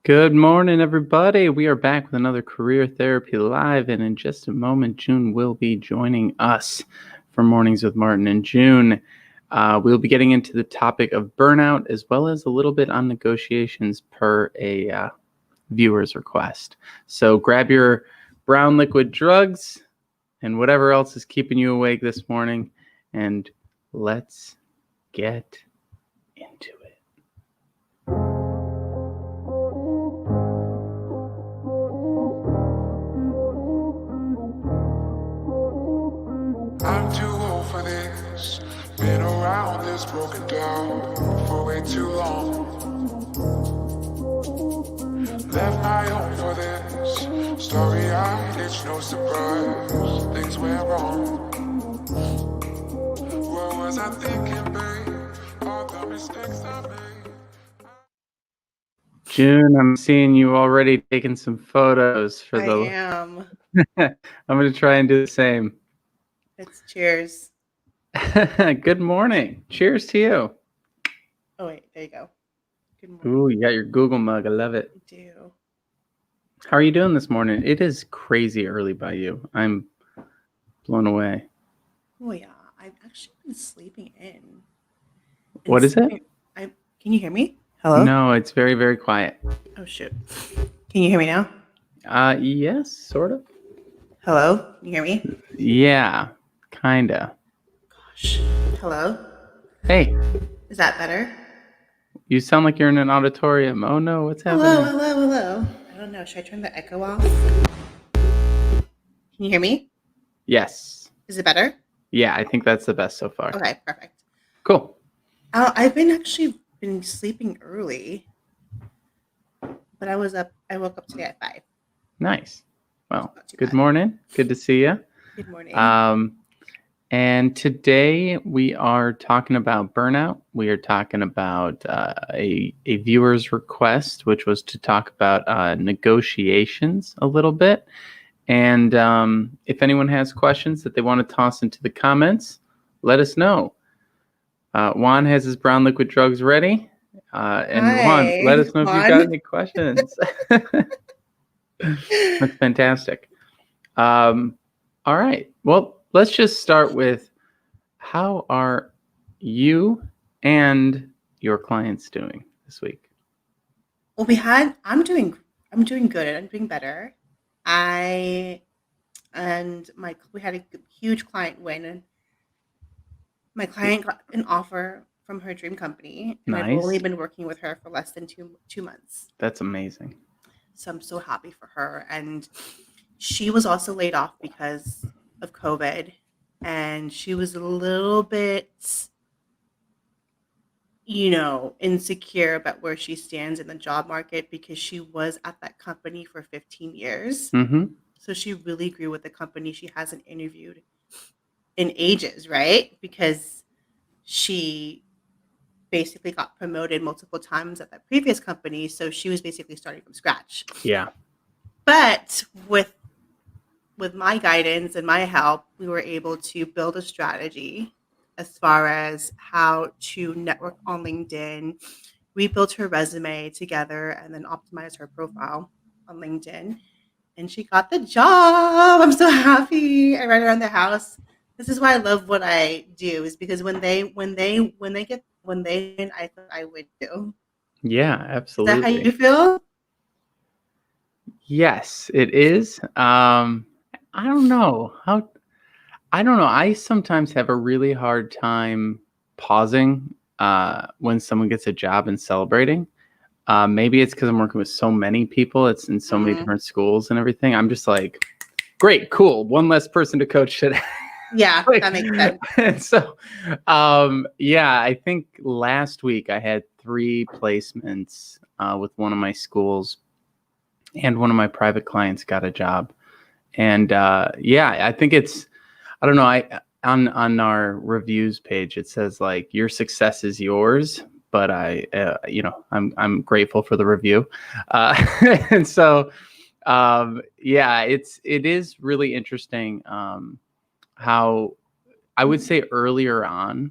Good morning, everybody. We are back with another Career Therapy Live, and in just a moment, June will be joining us for Mornings with Martin and June. We'll be getting into the topic of burnout as well as a little bit on negotiations per a viewer's request. So grab your brown liquid drugs and whatever else is keeping you awake this morning, and let's get into it. I'm too old for this. Been around this, broken down for way too long. Left my home for this. Story-eyed, it's no surprise. Things went wrong. What was I thinking, babe? All the mistakes I made. June, I'm seeing you already taking some photos for the. I am. I'm going to try and do the same. It's cheers. Good morning. Cheers to you. Oh, wait. There you go. Good morning. Ooh, you got your Google mug. I love it. I do. How are you doing this morning? It is crazy early by you. I'm blown away. Oh, yeah. I've actually been sleeping in. What is it? Can you hear me? Hello? No, it's very, very quiet. Oh, shoot. Can you hear me now? Yes, sort of. Hello? Can you hear me? Yeah, kinda. Gosh. Hello? Hey, Is that better? you sound like you're in an auditorium. Oh no, what's happening? Hello. I don't know. Should I turn the echo off? Can you hear me? Yes. Is it better? Yeah, I think that's the best so far. Okay, perfect. Cool. I've been sleeping early, but I woke up today at 5. Nice. Well, Not too good bad. morning. Good to see you. Good morning. And today we are talking about burnout. We are talking about a viewer's request, which was to talk about negotiations a little bit. And if anyone has questions that they want to toss into the comments, let us know. Juan has his brown liquid drugs ready. And Hi, Juan, let us know if you've got Juan. any questions. That's fantastic. All right. Well, let's just start with, how are you and your clients doing this week? Well, I'm doing good. I'm doing better. We had a huge client win. And my client got an offer from her dream company, and I've only Nice. been working with her for less than two months. That's amazing. So I'm so happy for her. And she was also laid off because of COVID, and she was a little bit, insecure about where she stands in the job market because she was at that company for 15 years. Mm-hmm. So she really grew with the company. She hasn't interviewed in ages, right? Because she basically got promoted multiple times at that previous company. So she was basically starting from scratch. Yeah. But with my guidance and my help, we were able to build a strategy as far as how to network on LinkedIn. We built her resume together and then optimized her profile on LinkedIn. And she got the job. I'm so happy. I ran around the house. This is why I love what I do, is because when they I thought I would do. Yeah, Is absolutely. that how you feel? Yes, it is. I don't know. I sometimes have a really hard time pausing when someone gets a job and celebrating. Maybe it's because I'm working with so many people. It's in so many different schools and everything. I'm just like, great, cool. One less person to coach today. Yeah, that makes sense. And so, I think last week I had 3 placements with one of my schools, and one of my private clients got a job. And I think it's, I don't know, on our reviews page, it says like, your success is yours, but I'm grateful for the review. And so, it is really interesting how, I would say earlier on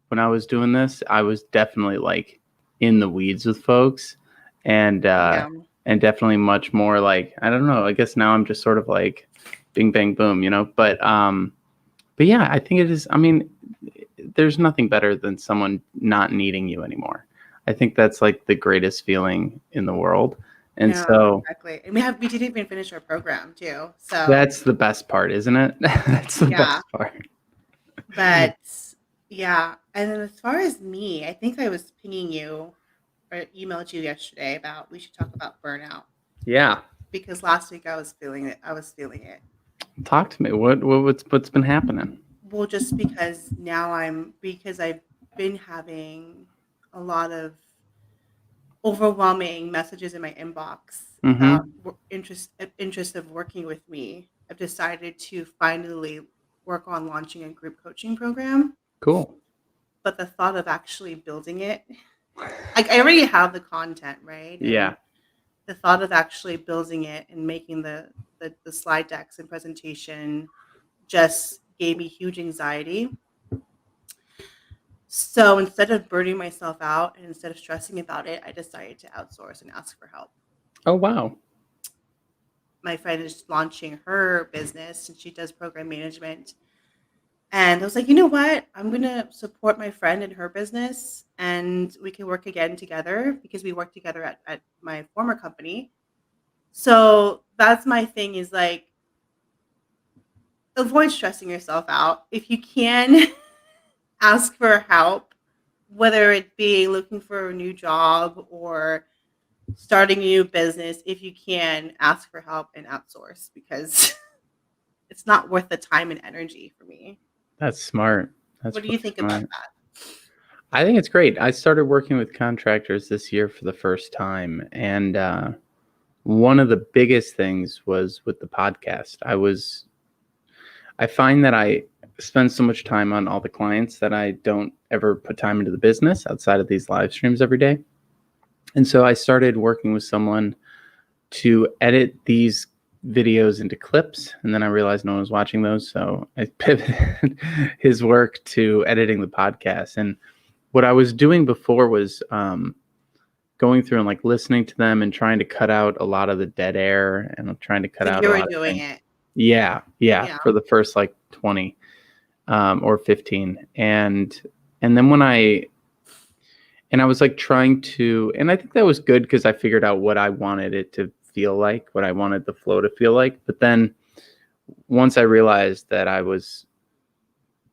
when I was doing this, I was definitely like in the weeds with folks. And and definitely much more like, I don't know, I guess now I'm just sort of like bing, bang, boom, but yeah, I think it is. I mean, there's nothing better than someone not needing you anymore. I think that's like the greatest feeling in the world. And No, so exactly. And we didn't even finish our program too. So that's the best part, isn't it? That's the yeah, best part. but yeah. And then as far as me, I think I was pinging you or emailed you yesterday about we should talk about burnout Yeah. because last week I was feeling it. I was feeling it. Talk to me. What's been happening? Well, just because I've been having a lot of overwhelming messages in my inbox about Mm-hmm. interest of working with me. I've decided to finally work on launching a group coaching program, Cool. but the thought of actually building it, I already have the content, right? And Yeah. the thought of actually building it and making the slide decks and presentation just gave me huge anxiety. So instead of burning myself out and instead of stressing about it, I decided to outsource and ask for help. Oh, wow. My friend is launching her business and she does program management. And I was like, you know what? I'm going to support my friend in her business and we can work again together because we worked together at my former company. So that's my thing is like, avoid stressing yourself out. If you can, ask for help, whether it be looking for a new job or starting a new business. If you can, ask for help and outsource because it's not worth the time and energy for me. That's smart. That's What do you really think about smart. that? I think it's great. I started working with contractors this year for the first time, and one of the biggest things was with the podcast. I find that I spend so much time on all the clients that I don't ever put time into the business outside of these live streams every day. And so I started working with someone to edit these videos into clips, and then I realized no one was watching those, so I pivoted his work to editing the podcast. And what I was doing before was going through and like listening to them and trying to cut out a lot of the dead air and trying to cut So out a you were lot of doing things. it. Yeah, Yeah. for the first like 20 or 15, and then when I was like trying to, and I think that was good because I figured out what I wanted it to feel like, what I wanted the flow to feel like. But then once I realized that I was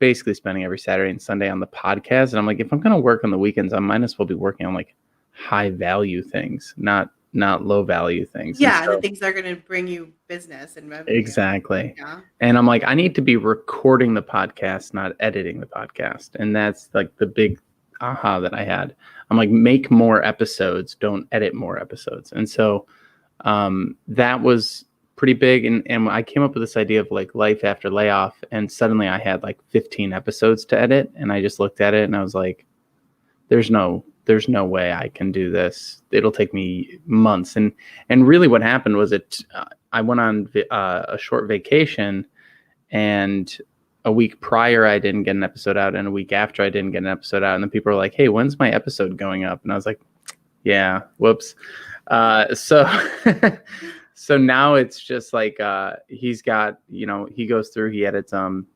basically spending every Saturday and Sunday on the podcast, and I'm like, if I'm going to work on the weekends, I might as well be working on like high value things, not low value things. And Yeah, and the so things that are going to bring you business and revenue. exactly. Yeah. And I'm like, I need to be recording the podcast, not editing the podcast. And that's like the big aha that I had. I'm like, make more episodes, don't edit more episodes. And so that was pretty big. And I came up with this idea of like life after layoff. And suddenly I had like 15 episodes to edit. And I just looked at it and I was like, there's no way I can do this. It'll take me months. And really what happened was I went on a short vacation, and a week prior I didn't get an episode out, and a week after I didn't get an episode out. And then people were like, hey, when's my episode going up? And I was like, yeah, whoops. So so now it's just like he's got, he goes through, he edits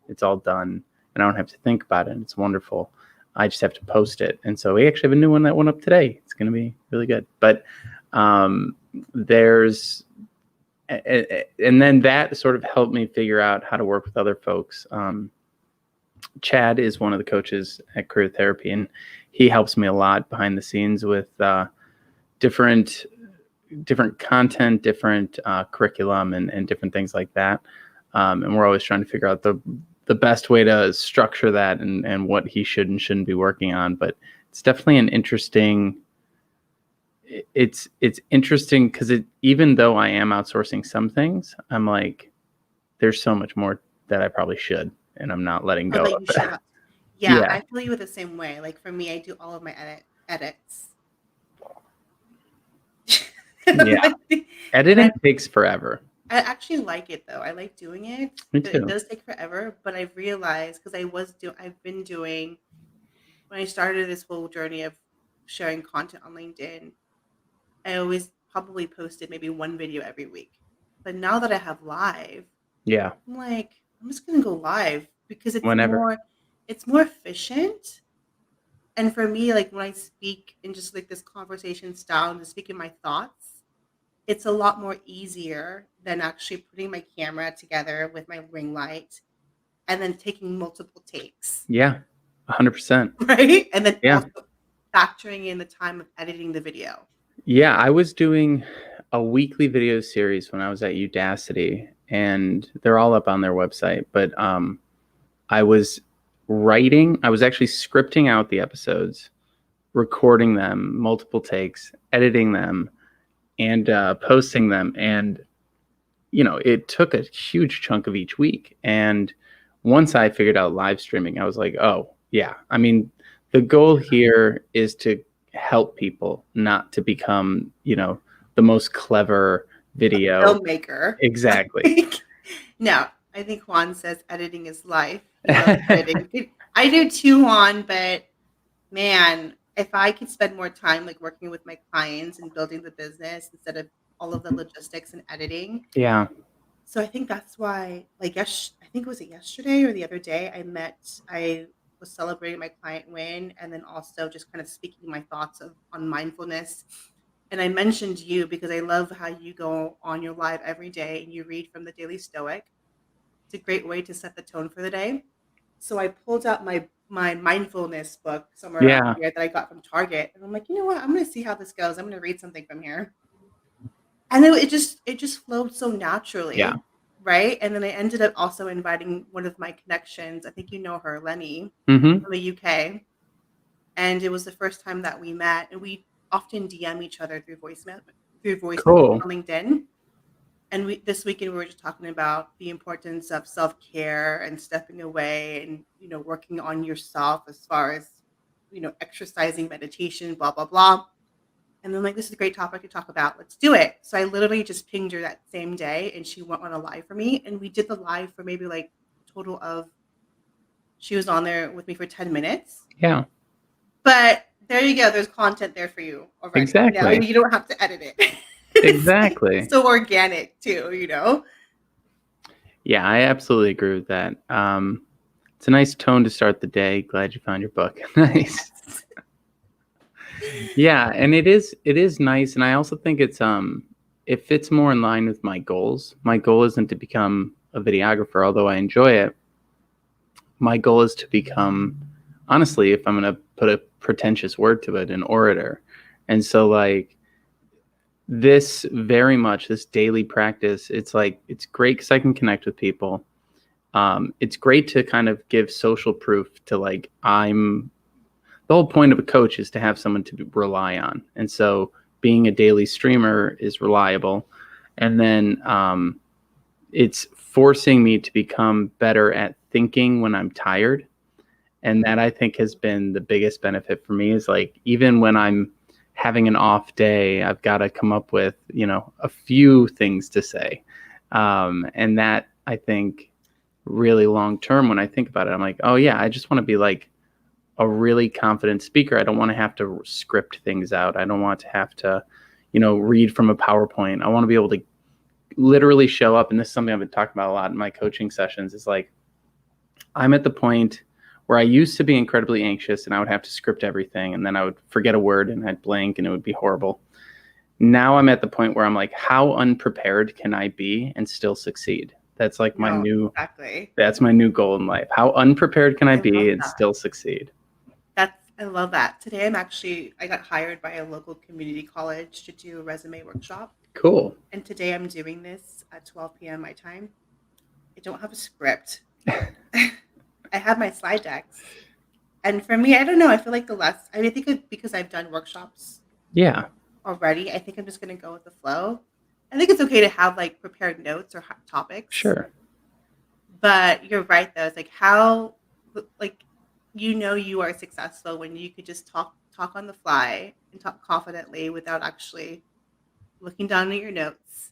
it's all done, and I don't have to think about it. It's wonderful. I just have to post it. And so we actually have a new one that went up today. It's going to be really good. But there's, and then that sort of helped me figure out how to work with other folks. Chad is one of the coaches at Career Therapy, and he helps me a lot behind the scenes with different content, different curriculum, and different things like that. And we're always trying to figure out the best way to structure that and what he should and shouldn't be working on. But it's definitely an interesting, it's interesting because even though I am outsourcing some things, I'm like, there's so much more that I probably should, and I'm not letting Oh, go that of you it. should. Yeah, Yeah. I feel you the same way. Like for me, I do all of my edits. Yeah. Editing takes forever. I actually like it though. I like doing it. Me But too. it does take forever. But I've realized because I've been doing when I started this whole journey of sharing content on LinkedIn, I always probably posted maybe one video every week. But now that I have live, Yeah. I'm like, I'm just gonna go live because Whenever. it's more efficient. And for me, like when I speak in just like this conversation style and just speaking my thoughts, it's a lot more easier than actually putting my camera together with my ring light and then taking multiple takes, Yeah. 100%. right? And then Yeah. also factoring in the time of editing the video. Yeah. I was doing a weekly video series when I was at Udacity, and they're all up on their website. But I was actually scripting out the episodes, recording them, multiple takes, editing them, and posting them. And, it took a huge chunk of each week. And once I figured out live streaming, I was like, oh, yeah. I mean, the goal here is to help people, not to become, the most clever video. Filmmaker. Exactly. No, I think Juan says editing is life. He loves editing. I do too, Juan, but man, if I could spend more time like working with my clients and building the business instead of all of the logistics and editing. Yeah. So I think that's why, like, I think it was yesterday or the other day, I was celebrating my client win and then also just kind of speaking my thoughts on mindfulness. And I mentioned you because I love how you go on your live every day and you read from the Daily Stoic. It's a great way to set the tone for the day. So I pulled out my mindfulness book somewhere around here that I got from Target, and I'm like, you know what? I'm going to see how this goes. I'm going to read something from here, and then it just flowed so naturally, Yeah. right? And then I ended up also inviting one of my connections. I think you know her, Lenny, Mm-hmm. from the UK, and it was the first time that we met, and we often DM each other through voicemail Cool. on LinkedIn. And this weekend we were just talking about the importance of self-care and stepping away and, working on yourself as far as, exercising, meditation, blah, blah, blah. And then like, this is a great topic to talk about. Let's do it. So I literally just pinged her that same day and she went on a live for me. And we did the live for maybe like a total of, she was on there with me for 10 minutes. Yeah. But there you go. There's content there for you already. Exactly. Now you don't have to edit it. Exactly. It's so organic too, Yeah, I absolutely agree with that. It's a nice tone to start the day. Glad you found your book. Nice. Yeah, and it is nice, and I also think it fits more in line with my goals. My goal isn't to become a videographer, although I enjoy it. My goal is to become, honestly, if I'm going to put a pretentious word to it, an orator. And so like this daily practice, it's great because I can connect with people. It's great to kind of give social proof to the whole point of a coach is to have someone to rely on. And so being a daily streamer is reliable. And then it's forcing me to become better at thinking when I'm tired. And that I think has been the biggest benefit for me is like, even when I'm having an off day, I've got to come up with, a few things to say. And that I think really long term, when I think about it, I'm like, oh yeah, I just want to be like a really confident speaker. I don't want to have to script things out. I don't want to have to, read from a PowerPoint. I want to be able to literally show up. And this is something I've been talking about a lot in my coaching sessions, is like, I'm at the point where I used to be incredibly anxious and I would have to script everything and then I would forget a word and I'd blank and it would be horrible. Now I'm at the point where I'm like, how unprepared can I be and still succeed? That's like that's my new goal in life. How unprepared can I be and still succeed? I love that. Today I got hired by a local community college to do a resume workshop. Cool. And today I'm doing this at 12 p.m. my time. I don't have a script. I have my slide decks. And for me, I don't know. I feel like I think because I've done workshops already, I think I'm just going to go with the flow. I think it's okay to have like prepared notes or topics. Sure. But you're right, though. It's like how, like, you are successful when you could just talk on the fly and talk confidently without actually looking down at your notes,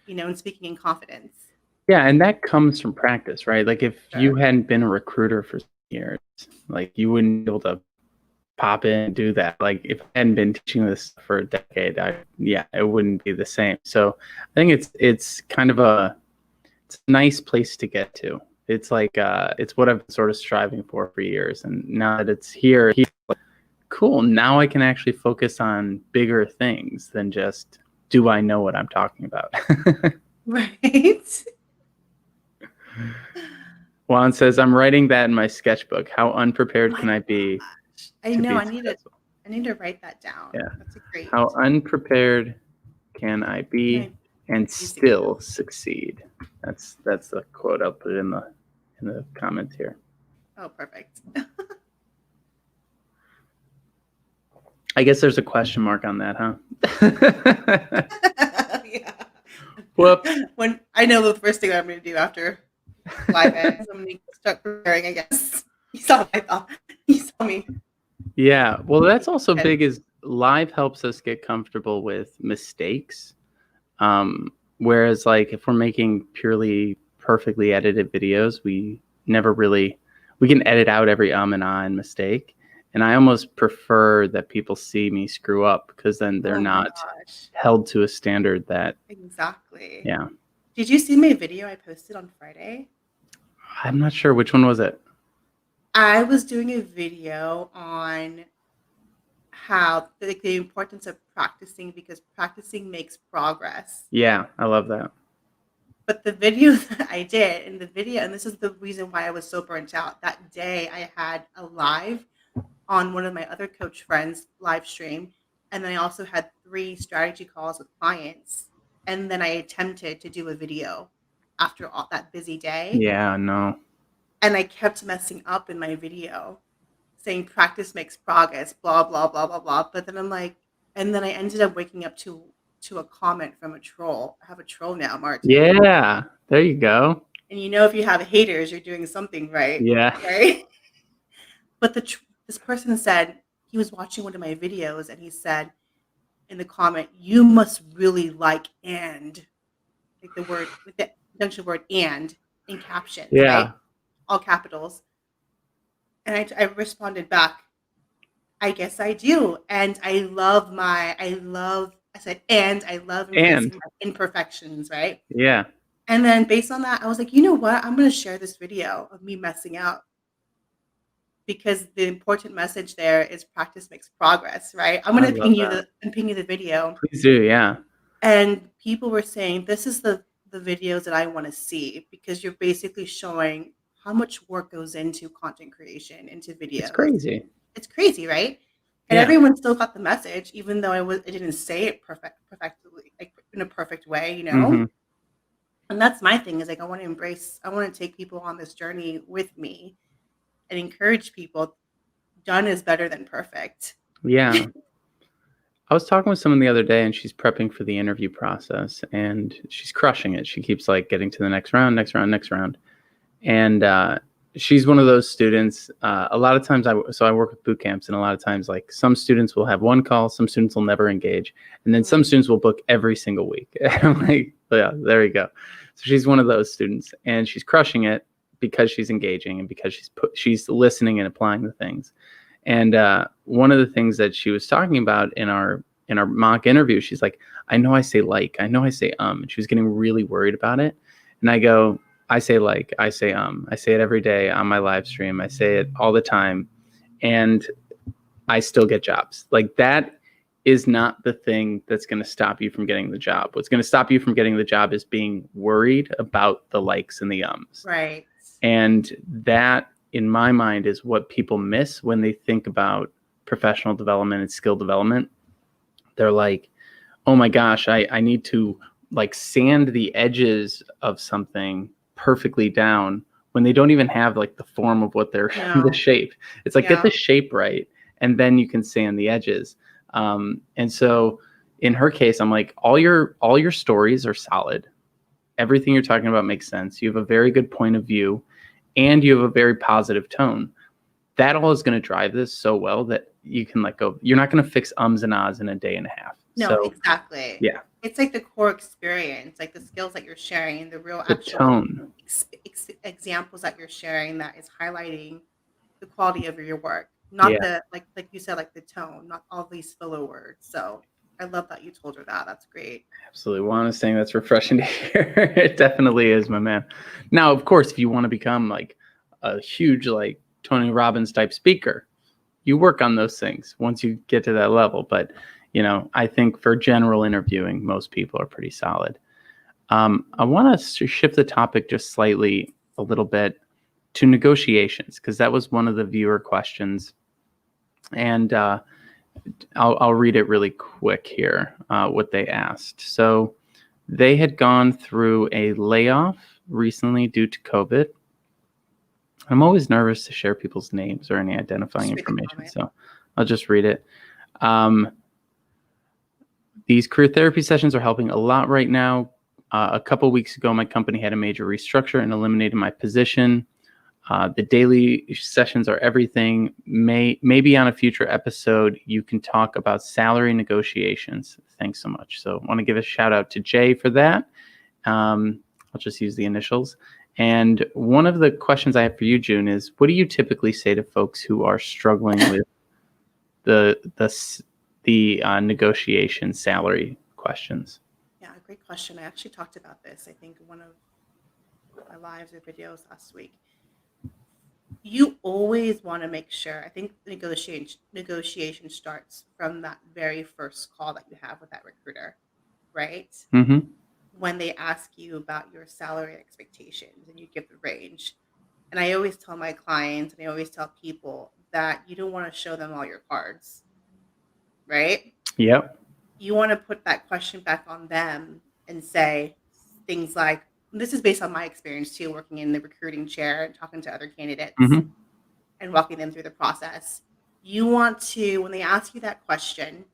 and speaking in confidence. Yeah, and that comes from practice, right? Like if you hadn't been a recruiter for years, like you wouldn't be able to pop in and do that. Like if I hadn't been teaching this for a decade, it wouldn't be the same. So I think it's kind of it's a nice place to get to. It's like it's what I've been sort of striving for years, and now that it's here, like, cool. Now I can actually focus on bigger things than just do I know what I'm talking about. Right. Juan says, I'm writing that in my sketchbook. How unprepared can I be I to know. be I need successful? to write that down. Yeah. That's a great. How unprepared can I be and still succeed? That's the quote. I'll put it in the comments here. Oh, perfect. I guess there's a question mark on that, huh? Yeah. Whoops. When I know the first thing I'm going to do after live ends, I'm going to start preparing, I guess. You saw what I thought. You saw me. Yeah. Well, that's also big is live helps us get comfortable with mistakes. Whereas like if we're making purely perfectly edited videos, we can edit out every and ah and mistake. And I almost prefer that people see me screw up because then they're not held to a standard that. Exactly. Yeah. Did you see my video I posted on Friday? I'm not sure. Which one was it? I was doing a video on how the importance of practicing because practicing makes progress. Yeah, I love that. But the video that I did and this is the reason why I was so burnt out. That day I had a live on one of my other coach friends' live stream. And then I also had 3 strategy calls with clients. And then I attempted to do a video after all that busy day. Yeah, no. And I kept messing up in my video, saying practice makes progress, blah, blah, blah, blah, blah. But then I'm like, and then I ended up waking up to a comment from a troll. I have a troll now, Martin. Yeah, there you go. And if you have haters, you're doing something right. Yeah. Right? But this person said he was watching one of my videos and he said in the comment, you must really like the word, like the conjunction word and in captions, right? All capitals. And I responded back, I guess I do. And I love embracing my imperfections, right? Yeah. And then based on that, I was like, you know what? I'm going to share this video of me messing out. Because the important message there is practice makes progress, right? I'm going to ping you the video. Please do, yeah. And people were saying, this is the videos that I want to see because you're basically showing how much work goes into content creation, into videos. It's crazy, right? And everyone still got the message, even though I didn't say it perfectly, like in a perfect way, Mm-hmm. And that's my thing is like, I want to take people on this journey with me and encourage people. Done is better than perfect. Yeah. I was talking with someone the other day and she's prepping for the interview process and she's crushing it. She keeps like getting to the next round. And she's one of those students. A lot of times I work with boot camps, and a lot of times like some students will have one call, some students will never engage. And then some students will book every single week. I'm like, yeah, there you go. So she's one of those students and she's crushing it because she's engaging and because she's listening and applying the things. And one of the things that she was talking about in our mock interview, she's like, I know I say and she was getting really worried about it. And I go, I say I say it every day on my live stream. I say it all the time and I still get jobs. Like that is not the thing that's going to stop you from getting the job. What's going to stop you from getting the job is being worried about the likes and the ums. Right. And that, in my mind, is what people miss when they think about professional development and skill development. They're like, oh my gosh, I need to like sand the edges of something perfectly down when they don't even have like the form of what they're the shape. It's like, get the shape right. And then you can sand the edges. And so in her case, I'm like, all your stories are solid. Everything you're talking about makes sense. You have a very good point of view and you have a very positive tone. That all is going to drive this so well that you can let go. You're not going to fix ums and ahs in a day and a half. No, exactly. Yeah. It's like the core experience, like the skills that you're sharing, the real actual examples that you're sharing that is highlighting the quality of your work. not the like you said, like the tone, not all these filler words. So I love that you told her that. That's great. Absolutely. Well, I'm saying that's refreshing to hear. It definitely is, my man. Now, of course, if you want to become like a huge, like Tony Robbins type speaker, you work on those things once you get to that level. But, I think for general interviewing, most people are pretty solid. I want to shift the topic just slightly a little bit to negotiations, because that was one of the viewer questions. And I'll read it really quick here, what they asked. So they had gone through a layoff recently due to COVID. I'm always nervous to share people's names or any identifying information, so I'll just read it. These career therapy sessions are helping a lot right now. A couple weeks ago, my company had a major restructure and eliminated my position. The daily sessions are everything. Maybe on a future episode, you can talk about salary negotiations. Thanks so much. So I want to give a shout out to Jay for that. I'll just use the initials. And one of the questions I have for you, June, is what do you typically say to folks who are struggling with the negotiation salary questions? Yeah, great question. I actually talked about this, I think, in one of my lives or videos last week. You always want to make sure, I think negotiation starts from that very first call that you have with that recruiter, right? Mm-hmm. When they ask you about your salary expectations and you give the range. And I always tell my clients and I always tell people that you don't want to show them all your cards, right? Yep. You want to put that question back on them and say things like, this is based on my experience too, working in the recruiting chair and talking to other candidates and walking them through the process. You want to, when they ask you that question,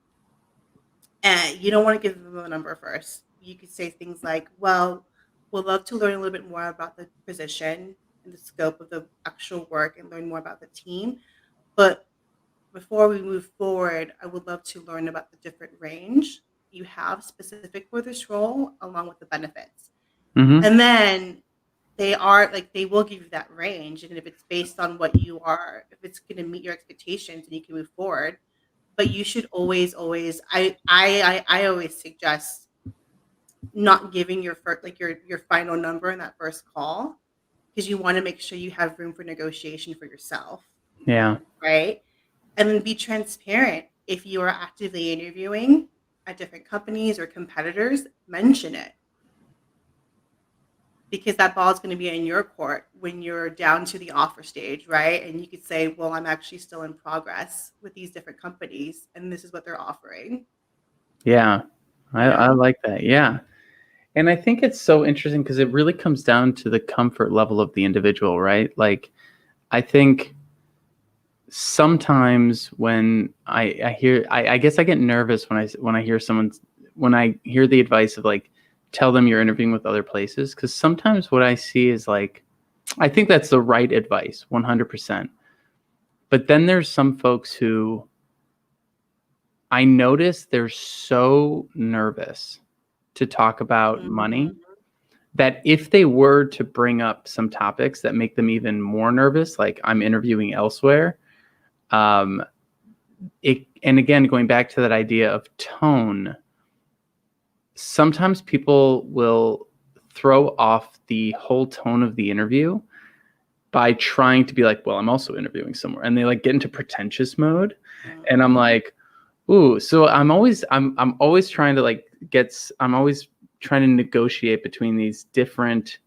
you don't want to give them a number first. You could say things like, well, we'd love to learn a little bit more about the position and the scope of the actual work and learn more about the team. But before we move forward, I would love to learn about the different range you have specific for this role along with the benefits. And then they will give you that range. And if it's based on what you are, if it's going to meet your expectations and you can move forward, but you should always, I always suggest not giving your final number in that first call, because you want to make sure you have room for negotiation for yourself. Yeah. Right. And then be transparent. If you are actively interviewing at different companies or competitors, mention it. Because that ball is going to be in your court when you're down to the offer stage, right? And you could say, well, I'm actually still in progress with these different companies, and this is what they're offering. Yeah, I like that. Yeah. And I think it's so interesting because it really comes down to the comfort level of the individual, right? Like, I think sometimes when I hear, I guess I get nervous when I hear when I hear the advice of like, tell them you're interviewing with other places. Because sometimes what I see is like, I think that's the right advice, 100%. But then there's some folks who I notice they're so nervous to talk about money that if they were to bring up some topics that make them even more nervous, like I'm interviewing elsewhere, and again, going back to that idea of tone, sometimes people will throw off the whole tone of the interview by trying to be like, well, I'm also interviewing somewhere. And they like get into pretentious mode. And I'm like, ooh, so I'm always trying to I'm always trying to negotiate between these different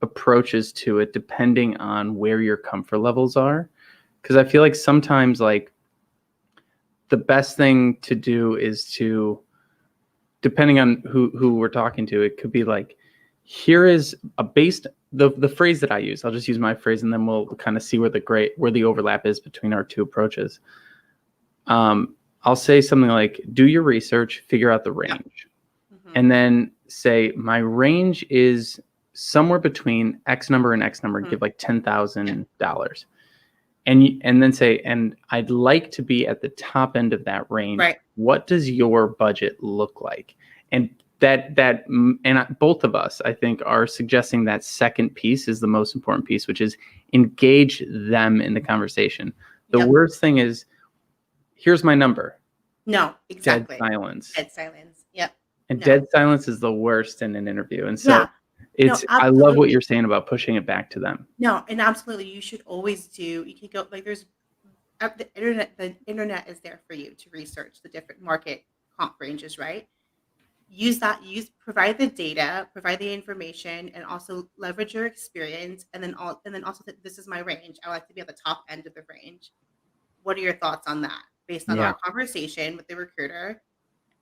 approaches to it, depending on where your comfort levels are. Because I feel like sometimes like the best thing to do is to, depending on who we're talking to, it could be like, here is the phrase that I use. I'll just use my phrase and then we'll kind of see where the overlap is between our two approaches. I'll say something like, do your research, figure out the range. And then say, my range is somewhere between X number and X number, give like $10,000. And then say, and I'd like to be at the top end of that range. Right. What does your budget look like? And both of us, I think, are suggesting that second piece is the most important piece, which is engage them in the conversation. The Yep. worst thing is, here's my number. No, exactly. Dead silence. Dead silence. Yep. And No. dead silence is the worst in an interview. And so No, I love what absolutely. you're saying about pushing it back to them. No, and absolutely, you should always do. You can go like there's the internet. The internet is there for you to research the different market comp ranges, right? Use that. Provide the data, provide the information, and also leverage your experience. And then also this is my range. I like to be at the top end of the range. What are your thoughts on that? Based on Yeah. our conversation with the recruiter,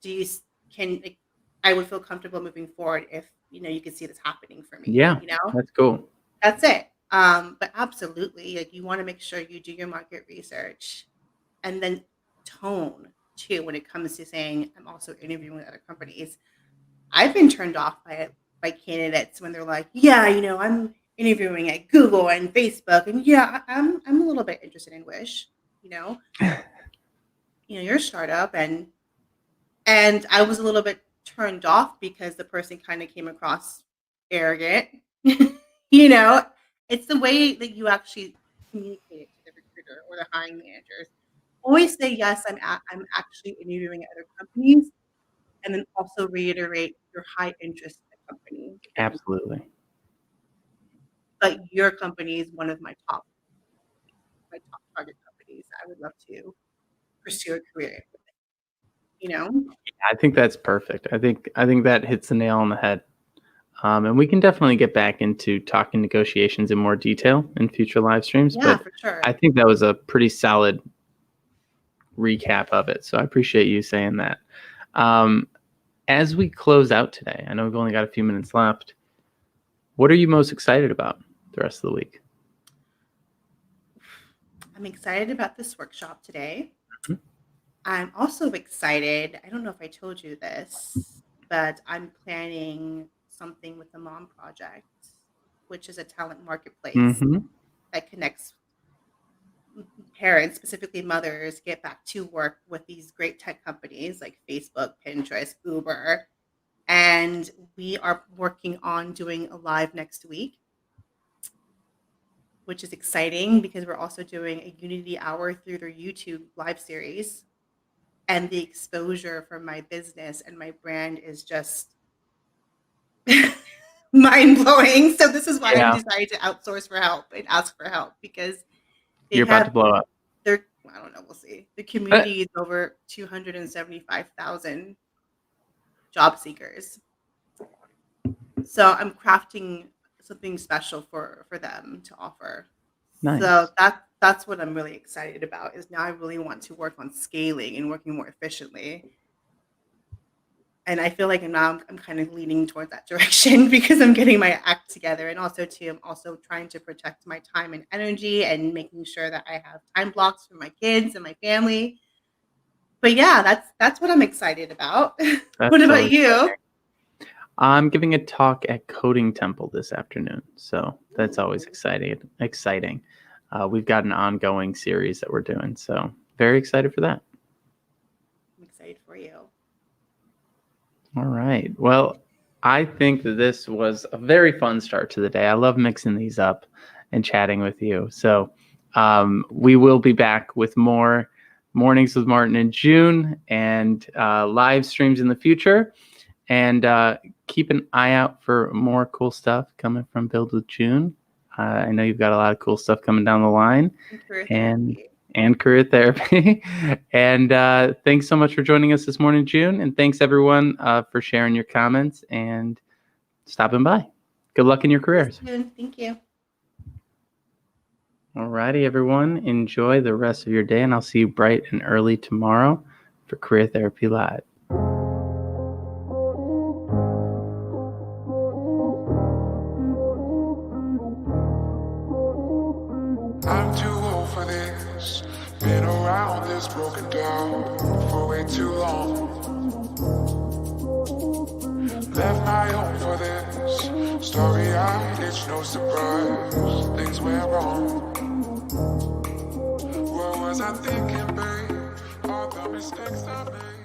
do you can like, I would feel comfortable moving forward if you could see this happening for me. Yeah, that's cool. That's it. But absolutely, like you want to make sure you do your market research, and then tone too when it comes to saying I'm also interviewing with other companies. I've been turned off by candidates when they're like, yeah, I'm interviewing at Google and Facebook, and yeah, I'm a little bit interested in Wish, you know, you're a startup, and I was a little bit turned off because the person kind of came across arrogant. It's the way that you actually communicate it to the recruiter or the hiring managers. Always say yes. I'm actually interviewing at other companies, and then also reiterate your high interest in the company. Absolutely. But your company is one of my top target companies. I would love to pursue a career with it. I think that's perfect. I think that hits the nail on the head. And we can definitely get back into talking negotiations in more detail in future live streams. Yeah, but for sure. I think that was a pretty solid recap of it. So I appreciate you saying that. As we close out today, I know we've only got a few minutes left. What are you most excited about the rest of the week? I'm excited about this workshop today. Mhm. I'm also excited. I don't know if I told you this, but I'm planning something with the Mom Project, which is a talent marketplace Mhm. that connects parents, specifically mothers, get back to work with these great tech companies like Facebook, Pinterest, Uber. And we are working on doing a live next week, which is exciting because we're also doing a Unity Hour through their YouTube live series. And the exposure for my business and my brand is just mind-blowing. So this is why Yeah. I've decided to outsource for help and ask for help, because You're about to blow up. I don't know, we'll see. The community is over 275,000 job seekers. So I'm crafting something special for them to offer. Nice. So that's what I'm really excited about, is now I really want to work on scaling and working more efficiently. And I feel like now I'm kind of leaning towards that direction because I'm getting my act together. And also too, I'm also trying to protect my time and energy and making sure that I have time blocks for my kids and my family. But yeah, that's what I'm excited about. What about totally you? exciting. I'm giving a talk at Coding Temple this afternoon, so that's always exciting. We've got an ongoing series that we're doing, so very excited for that. I'm excited for you. All right. Well, I think that this was a very fun start to the day. I love mixing these up and chatting with you. So we will be back with more Mornings with Martin in June and live streams in the future. And keep an eye out for more cool stuff coming from Build with June. I know you've got a lot of cool stuff coming down the line. And career therapy. And thanks so much for joining us this morning, June. And thanks, everyone, for sharing your comments and stopping by. Good luck in your careers. Thank you. All righty, everyone. Enjoy the rest of your day, and I'll see you bright and early tomorrow for Career Therapy Live. I'm too old for this. Been around this, broken down for way too long. Left my home for this. Story-eyed, it's no surprise. Things went wrong. What was I thinking, babe? All the mistakes I made.